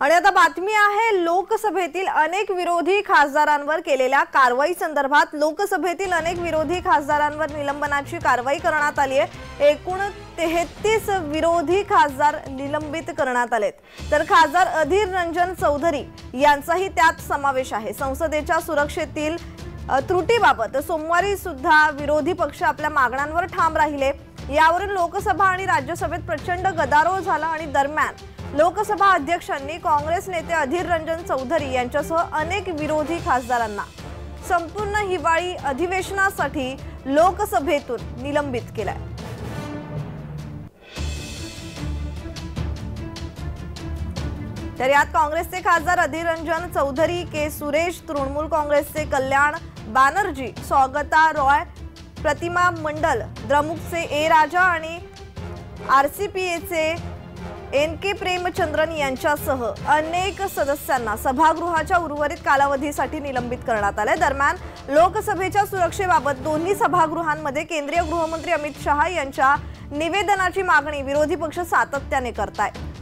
आणि आता बातमी आहे लोकसभेतील अनेक विरोधी खासदारांवर केलेल्या कारवाई संदर्भात। लोकसभेतील अनेक विरोधी खासदारांवर निलंबनाची कारवाई करण्यात आली आहे। एकूण 33 विरोधी खासदार निलंबित करण्यात आलेत, तर खासदार अधीर रंजन चौधरी यांचाही त्यात समावेश आहे। संसदेच्या सुरक्षेतील त्रुटीबाबत सोमवारी सुद्धा विरोधी पक्ष आपल्या मागण्यांवर ठाम राहिले। यावरून लोकसभा आणि राज्यसभेत प्रचंड गदारोळ झाला आणि दरम्यान लोकसभा अध्यक्षांनी काँग्रेस नेते अधीर रंजन चौधरी यांच्यासह अनेक विरोधी खासदारांना संपूर्ण हिवाळी अधिवेशनासाठी लोकसभेतून निलंबित केलंय। तर यात काँग्रेसचे खासदार अधीर रंजन चौधरी, के सुरेश, तृणमूल काँग्रेसचे कल्याण बानर्जी, स्वागता रॉय, प्रतिमा मंडल, द्रमुकचे ए राजा आणि आरसीपीएचे एन.के. प्रेमचंद्रन यांच्यासह अनेक सदस्यांना सभागृहाच्या उर्वरित कालावधीसाठी निलंबित करण्यात आले। दरम्यान लोकसभेच्या सुरक्षेबाबत दोन्ही सभागृहांमध्ये केंद्रीय गृहमंत्री अमित शहा यांच्या निवेदनाची मागणी विरोधी पक्ष सातत्याने करतायत।